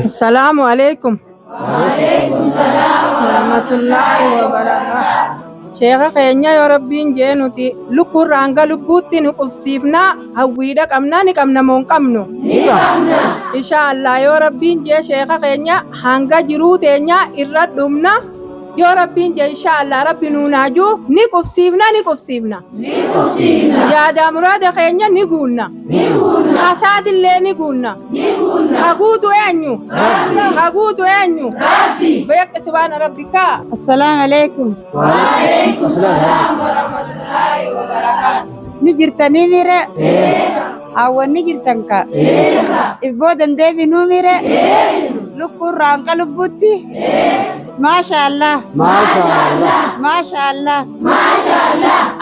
Assalamualaikum warahmatullahi wabarakatuh. Sheekha keenya yoo rabbiin jee nuti lukkurraa hanga lubbuutti nu qubsiifna hawwiidha qabna ni qabna moo hin qabnu inshaallah yoo rabbiin jee sheekha keenya hanga jiruu teenya irra dhumna yoo rabbiin jee inshaallah rabbi nuunaajuu ni qubsiifna yaada muraada keenya ni guunna hasaadillee ni guunna haguutu eenyu beeq subhaana rabbika. Assalamu alaikum. Waalaikumsalam warahmatullahi wabarakatuh. Ni jirtanii mire? Awwan ni jirtan ka? Ibboo dandeebi nuu mire? Lukkurraa hanga lubbuutti? Maasha Allah.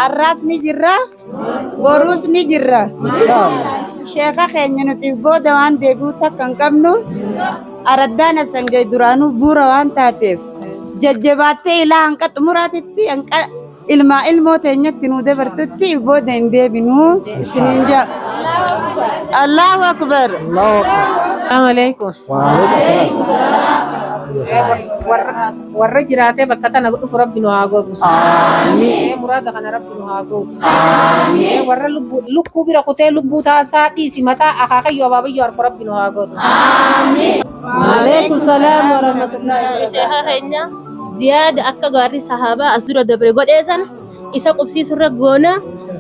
Arraas ni jirra? Boruus ni jirra? Sheekha keenya nuti booda waan deebi'uu takka hin qabnu araddaan asangee duraanuu buura waan taateef jajjabaattee ilaa hanqa xumuraatitti hanqa ilmaa ilmoo teenyatti nuu dabartutti booda hin deebinuu isiniin jaa. Allahu akbar. Assalamu alaikum. Warra jiraatee bakka tana dhufu rabbi nu haa godhu. Muraada kana rabbi nu haa godhu. Warra lukkuu bira kutee lubbuu taasaa dhiisi mataa akaakayyoo abaabayyoo harka rabbi nu haa godhu. Waalaikum salaam warahmatullahi. Sheekha keenya ziyaada akka gaarii sahaabaa as dura dabre godheesan isa qubsiisurra goona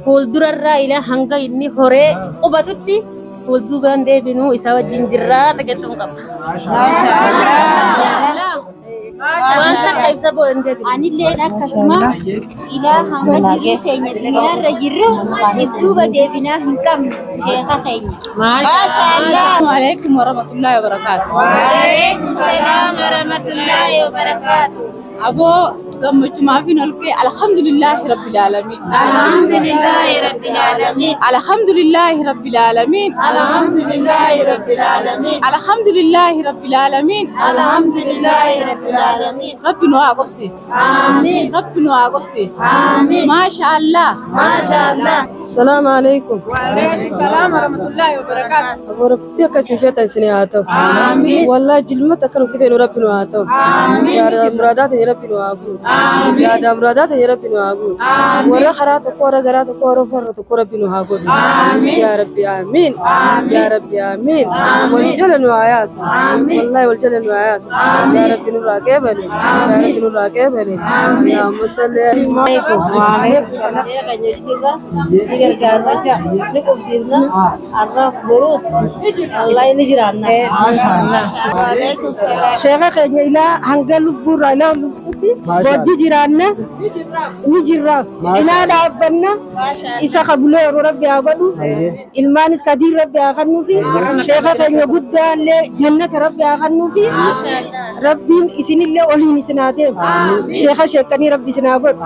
fuuldurarraa ilaa hanga inni horee qubatutti fuulduraan deebinuu isa wajjin jirraa tageettuun qaba. Waan takka ibsa boodan deebinu. Anillee akkasuma ilaa hanga jiruu keenya duniyaarra jirru dudduuba deebinaa hin qabnu sheekha keenya. Assalamu alaikum warahmatullahi wabarakatuh. Waalaikumsalam warahmatullahi wabarakatuh. Aboo gammachumaa fi nolkee alhamdulillahi rabbil alamin. Alhamdulillahi rabbil alamin. Alhamdulillahi rabbil alamin. Alhamdulillahi rabbil alamin. Alhamdulillahi rabbil alamin. Alhamdulillahi rabbil alamin. Rabbi nu haa qobsiisu. Amiin. Rabbi nu haa qobsiisu. Amiin. Masha Allah. Masha Allah. Assalamu alaikum. Waalaikumsalam warahmatullahi wabarakatuh. Aboo rabbi akkasii feetan isinii haa ta'u. Amiin. Wallahi jilmata akka nuti feenu rabbi nu haa ta'u. Amiin. Yaada muraadaa ta'e rabbi nu haa guutu. Amiin. Yaada muraadaa ta'e rabbi nu haa guutu. Amiin. Warra karaa tokko warra garaa tokko warra farra tokko rabbi nu haa godhu. Amiin. Ya rabbi amiin. Amiin. Ya rabbi amiin. Amiin. Wal jala nu haa yaasu. Amiin. Wallahi wal jala nu haa yaasu. Ya rabbi nu raa qeebale. Ya rabbi nu raa qeebale. Allahumma salli Sheekha keenya ilaa hanga lubbuurraa ilaa lubbuutti hojii jiraanna ni jirraaf ilaa dhaabbanna isa kabulee yeroo rabbi haa godhu ilmaanis kadii rabbi haa kennuufi sheekha keenya guddaallee jannata rabbi haa kennuufi rabbiin isinillee oliin isin haa deemu sheekha sheekanii rabbi isin haa godhu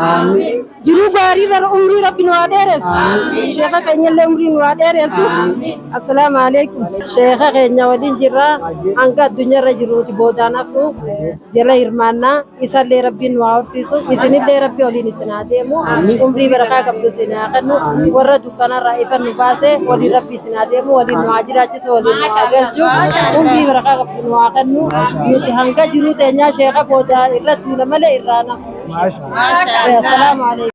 jiruu gaarii irra umrii rabbi nu haa dheeressu sheekha keenyallee umrii nu haa dheeressu. Assalaamu alaikum. Sheekha keenya waliin jirra hanga addunyaarra jiruuti boodaan hafu jala hirmaannaa isallee rabbiin nu haa horsiisu isinillee rabbi oliin isin haa deemu umrii barakaa qabdu isin haa kennu warra dukkanarraa ifa nu baase waliin rabbi isin haa deemu waliin nu haa jiraachisu waliin nu haa galchu umrii barakaa qabdu nu haa kennu nuti hanga jiruu teenyaa sheekha boodaa irratti malee irraa nafu. Assalaamu alaikum.